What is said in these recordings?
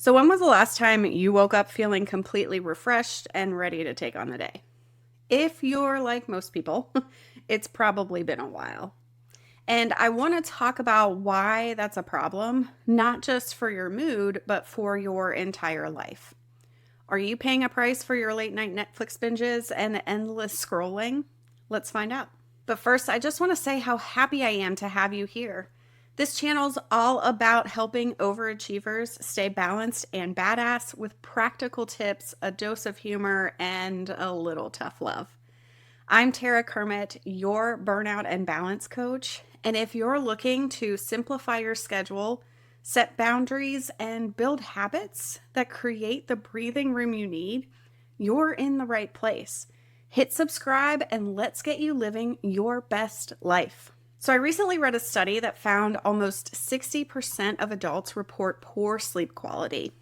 So, when was the last time you woke up feeling completely refreshed and ready to take on the day? If you're like most people, it's probably been a while. And I want to talk about why that's a problem, not just for your mood, but for your entire life. Are you paying a price for your late night Netflix binges and endless scrolling? Let's find out. But first, I just want to say how happy I am to have you here. This channel's all about helping overachievers stay balanced and badass with practical tips, a dose of humor, and a little tough love. I'm Tara Kermit, your burnout and balance coach. And if you're looking to simplify your schedule, set boundaries, and build habits that create the breathing room you need, you're in the right place. Hit subscribe and let's get you living your best life. So I recently read a study that found almost 60% of adults report poor sleep quality.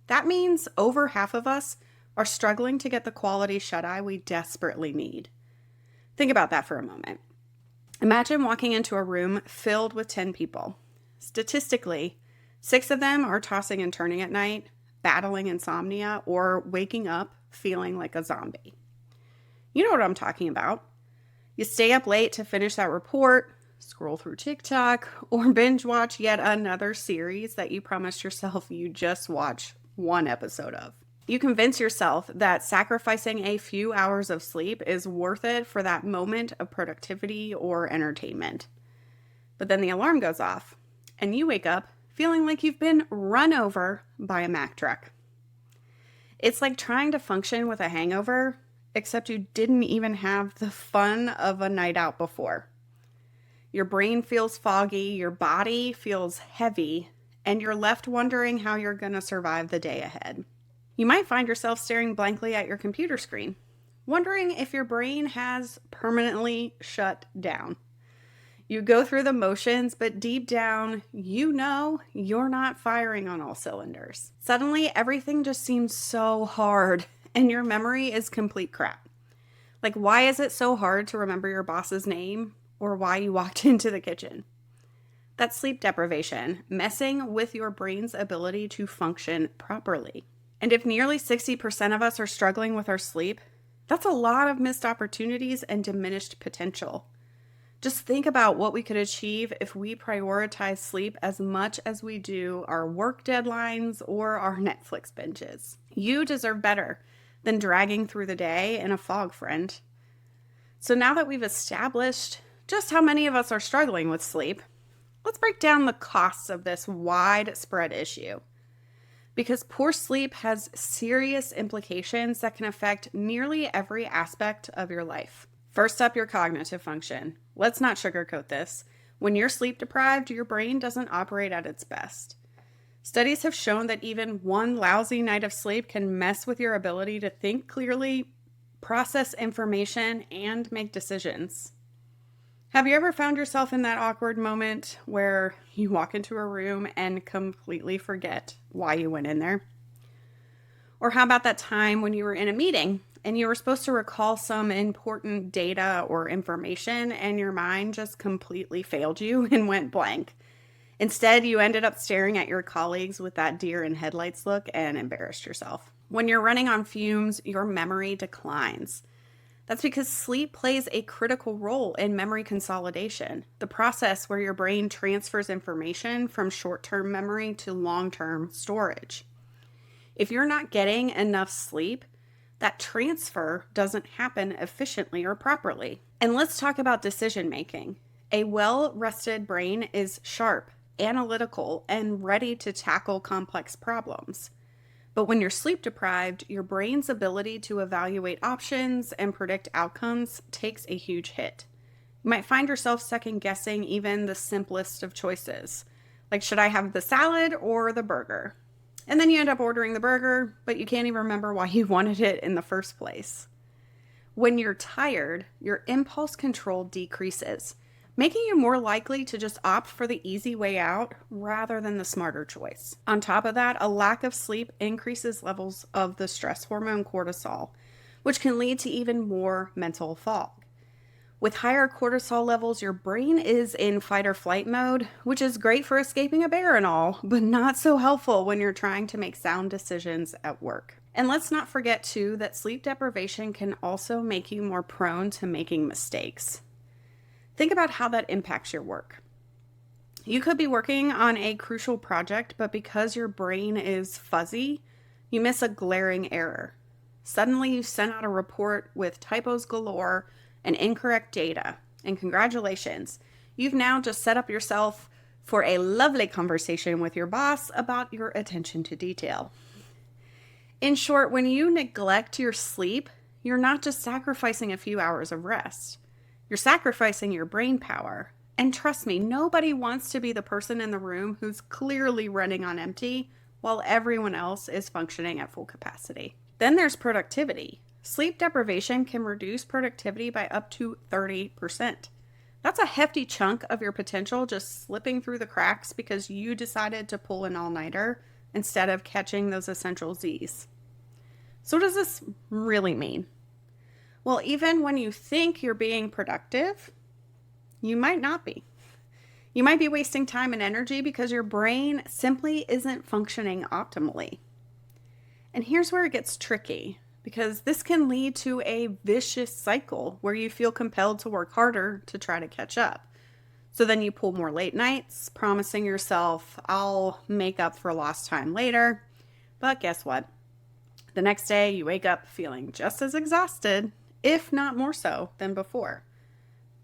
That means over half of us are struggling to get the quality shut-eye we desperately need. Think about that for a moment. Imagine walking into a room filled with 10 people. Statistically, 6 of them are tossing and turning at night, battling insomnia, or waking up feeling like a zombie. You know what I'm talking about. You stay up late to finish that report, scroll through TikTok, or binge watch yet another series that you promised yourself you just watch one episode of. You convince yourself that sacrificing a few hours of sleep is worth it for that moment of productivity or entertainment. But then the alarm goes off, and you wake up feeling like you've been run over by a Mack truck. It's like trying to function with a hangover, except you didn't even have the fun of a night out before. Your brain feels foggy, your body feels heavy, and you're left wondering how you're going to survive the day ahead. You might find yourself staring blankly at your computer screen, wondering if your brain has permanently shut down. You go through the motions, but deep down, you know you're not firing on all cylinders. Suddenly, everything just seems so hard, and your memory is complete crap. Like, why is it so hard to remember your boss's name or why you walked into the kitchen? That's sleep deprivation, messing with your brain's ability to function properly. And if nearly 60% of us are struggling with our sleep, that's a lot of missed opportunities and diminished potential. Just think about what we could achieve if we prioritize sleep as much as we do our work deadlines or our Netflix binges. You deserve better than dragging through the day in a fog, friend. So now that we've established just how many of us are struggling with sleep, let's break down the costs of this widespread issue. Because poor sleep has serious implications that can affect nearly every aspect of your life. First up, your cognitive function. Let's not sugarcoat this. When you're sleep deprived, your brain doesn't operate at its best. Studies have shown that even one lousy night of sleep can mess with your ability to think clearly, process information, and make decisions. Have you ever found yourself in that awkward moment where you walk into a room and completely forget why you went in there? Or how about that time when you were in a meeting and you were supposed to recall some important data or information and your mind just completely failed you and went blank? Instead, you ended up staring at your colleagues with that deer in headlights look and embarrassed yourself. When you're running on fumes, your memory declines. That's because sleep plays a critical role in memory consolidation, the process where your brain transfers information from short-term memory to long-term storage. If you're not getting enough sleep, that transfer doesn't happen efficiently or properly. And let's talk about decision making. A well-rested brain is sharp, analytical, and ready to tackle complex problems. But when you're sleep deprived, your brain's ability to evaluate options and predict outcomes takes a huge hit. You might find yourself second guessing even the simplest of choices. Like, should I have the salad or the burger? And then you end up ordering the burger, but you can't even remember why you wanted it in the first place. When you're tired, your impulse control decreases, making you more likely to just opt for the easy way out rather than the smarter choice. On top of that, a lack of sleep increases levels of the stress hormone cortisol, which can lead to even more mental fog. With higher cortisol levels, your brain is in fight or flight mode, which is great for escaping a bear and all, but not so helpful when you're trying to make sound decisions at work. And let's not forget, too, that sleep deprivation can also make you more prone to making mistakes. Think about how that impacts your work. You could be working on a crucial project, but because your brain is fuzzy, you miss a glaring error. Suddenly, you send out a report with typos galore and incorrect data. And congratulations, you've now just set up yourself for a lovely conversation with your boss about your attention to detail. In short, when you neglect your sleep, you're not just sacrificing a few hours of rest. You're sacrificing your brain power. And trust me, nobody wants to be the person in the room who's clearly running on empty while everyone else is functioning at full capacity. Then there's productivity. Sleep deprivation can reduce productivity by up to 30%. That's a hefty chunk of your potential just slipping through the cracks because you decided to pull an all-nighter instead of catching those essential Z's. So what does this really mean? Well, even when you think you're being productive, you might not be. You might be wasting time and energy because your brain simply isn't functioning optimally. And here's where it gets tricky, because this can lead to a vicious cycle where you feel compelled to work harder to try to catch up. So then you pull more late nights, promising yourself, I'll make up for lost time later. But guess what? The next day you wake up feeling just as exhausted, if not more so, than before.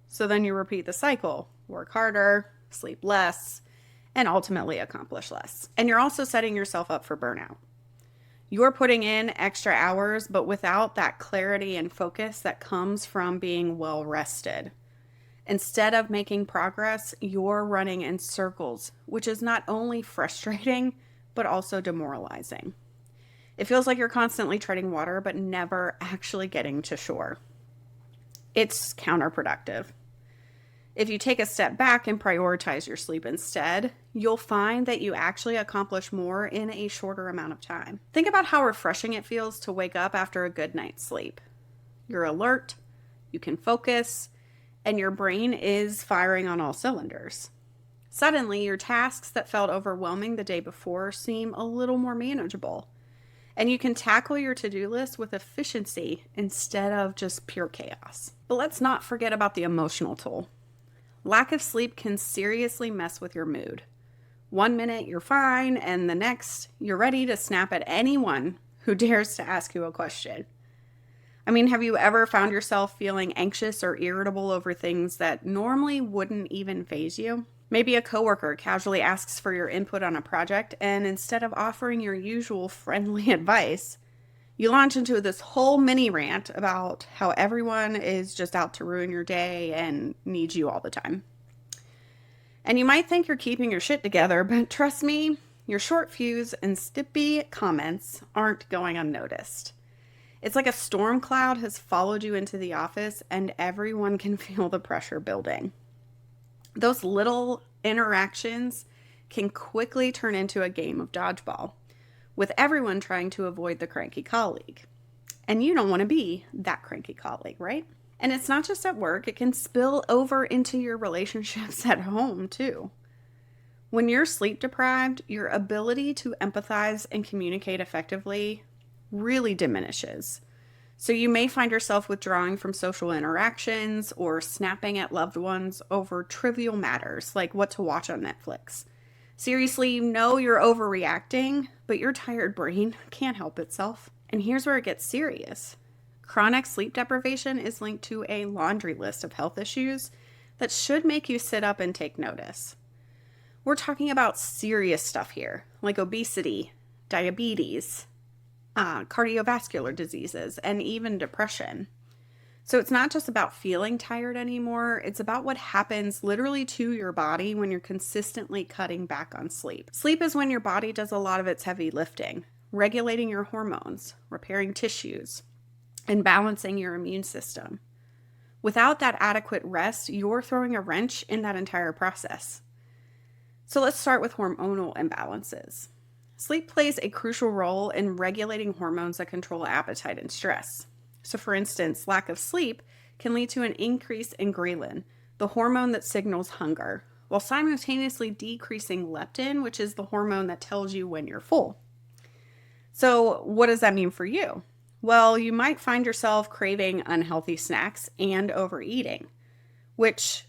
So then you repeat the cycle, work harder, sleep less, and ultimately accomplish less. And you're also setting yourself up for burnout. You're putting in extra hours, but without that clarity and focus that comes from being well rested. Instead of making progress, you're running in circles, which is not only frustrating, but also demoralizing. It feels like you're constantly treading water, but never actually getting to shore. It's counterproductive. If you take a step back and prioritize your sleep instead, you'll find that you actually accomplish more in a shorter amount of time. Think about how refreshing it feels to wake up after a good night's sleep. You're alert, you can focus, and your brain is firing on all cylinders. Suddenly, your tasks that felt overwhelming the day before seem a little more manageable, and you can tackle your to-do list with efficiency instead of just pure chaos. But let's not forget about the emotional toll. Lack of sleep can seriously mess with your mood. One minute you're fine, and the next you're ready to snap at anyone who dares to ask you a question. I mean, have you ever found yourself feeling anxious or irritable over things that normally wouldn't even faze you? Maybe a coworker casually asks for your input on a project, and instead of offering your usual friendly advice, you launch into this whole mini rant about how everyone is just out to ruin your day and needs you all the time. And you might think you're keeping your shit together, but trust me, your short fuse and stippy comments aren't going unnoticed. It's like a storm cloud has followed you into the office and everyone can feel the pressure building. Those little interactions can quickly turn into a game of dodgeball, with everyone trying to avoid the cranky colleague. And you don't want to be that cranky colleague, right? And it's not just at work, it can spill over into your relationships at home too. When you're sleep deprived, your ability to empathize and communicate effectively really diminishes. So you may find yourself withdrawing from social interactions or snapping at loved ones over trivial matters like what to watch on Netflix. Seriously, you know you're overreacting, but your tired brain can't help itself. And here's where it gets serious. Chronic sleep deprivation is linked to a laundry list of health issues that should make you sit up and take notice. We're talking about serious stuff here, like obesity, diabetes, cardiovascular diseases, and even depression. So it's not just about feeling tired anymore. It's about what happens literally to your body when you're consistently cutting back on sleep. Sleep is when your body does a lot of its heavy lifting, regulating your hormones, repairing tissues, and balancing your immune system. Without that adequate rest, you're throwing a wrench in that entire process. So let's start with hormonal imbalances. Sleep plays a crucial role in regulating hormones that control appetite and stress. So for instance, lack of sleep can lead to an increase in ghrelin, the hormone that signals hunger, while simultaneously decreasing leptin, which is the hormone that tells you when you're full. So, what does that mean for you? Well, you might find yourself craving unhealthy snacks and overeating, which,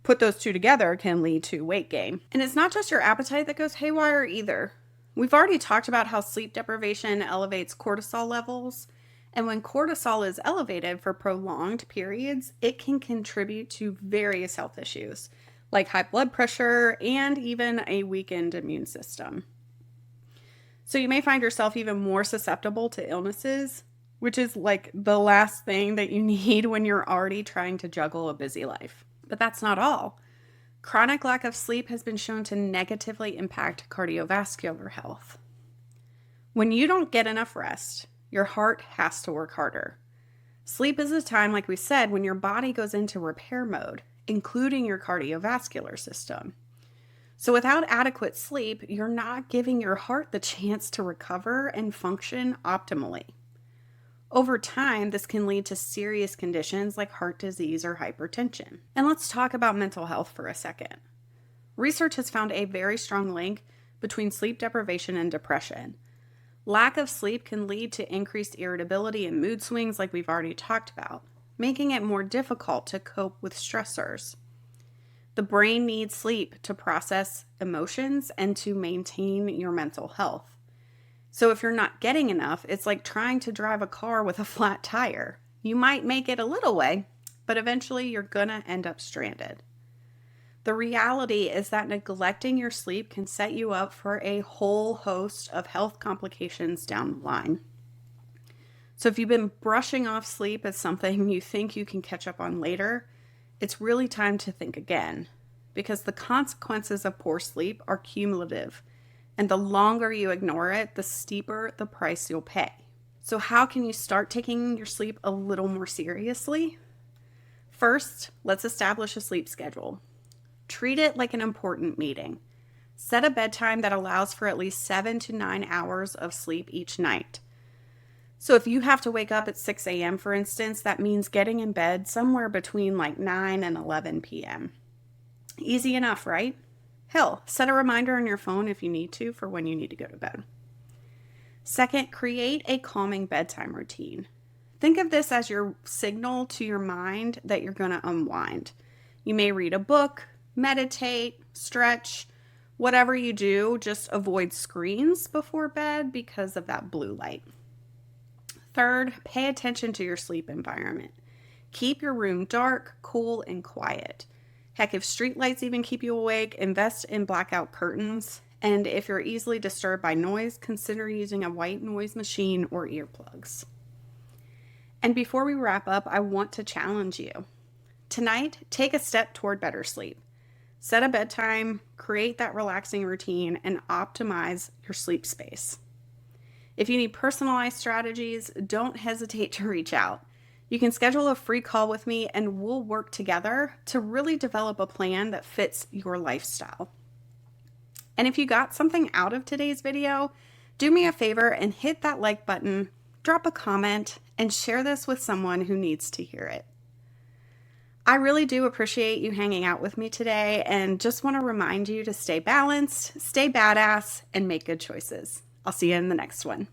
put those two together, can lead to weight gain. And it's not just your appetite that goes haywire either. We've already talked about how sleep deprivation elevates cortisol levels. And when cortisol is elevated for prolonged periods, it can contribute to various health issues like high blood pressure and even a weakened immune system. So you may find yourself even more susceptible to illnesses, which is like the last thing that you need when you're already trying to juggle a busy life. But that's not all. Chronic lack of sleep has been shown to negatively impact cardiovascular health. When you don't get enough rest, your heart has to work harder. Sleep is a time, like we said, when your body goes into repair mode, including your cardiovascular system. So without adequate sleep, you're not giving your heart the chance to recover and function optimally. Over time, this can lead to serious conditions like heart disease or hypertension. And let's talk about mental health for a second. Research has found a very strong link between sleep deprivation and depression. Lack of sleep can lead to increased irritability and mood swings like we've already talked about, making it more difficult to cope with stressors. The brain needs sleep to process emotions and to maintain your mental health. So if you're not getting enough, it's like trying to drive a car with a flat tire. You might make it a little way, but eventually you're gonna end up stranded. The reality is that neglecting your sleep can set you up for a whole host of health complications down the line. So if you've been brushing off sleep as something you think you can catch up on later, it's really time to think again, because the consequences of poor sleep are cumulative. And the longer you ignore it, the steeper the price you'll pay. So how can you start taking your sleep a little more seriously? First, let's establish a sleep schedule. Treat it like an important meeting. Set a bedtime that allows for at least 7 to 9 hours of sleep each night. So if you have to wake up at 6 a.m., for instance, that means getting in bed somewhere between like 9 and 11 p.m. Easy enough, right? Hell, set a reminder on your phone if you need to for when you need to go to bed. Second, create a calming bedtime routine. Think of this as your signal to your mind that you're going to unwind. You may read a book, meditate, stretch, whatever you do, just avoid screens before bed because of that blue light. Third, pay attention to your sleep environment. Keep your room dark, cool, and quiet. Heck, if streetlights even keep you awake, invest in blackout curtains. And if you're easily disturbed by noise, consider using a white noise machine or earplugs. And before we wrap up, I want to challenge you. Tonight, take a step toward better sleep. Set a bedtime, create that relaxing routine, and optimize your sleep space. If you need personalized strategies, don't hesitate to reach out. You can schedule a free call with me and we'll work together to really develop a plan that fits your lifestyle. And if you got something out of today's video, do me a favor and hit that like button, drop a comment, and share this with someone who needs to hear it. I really do appreciate you hanging out with me today and just want to remind you to stay balanced, stay badass, and make good choices. I'll see you in the next one.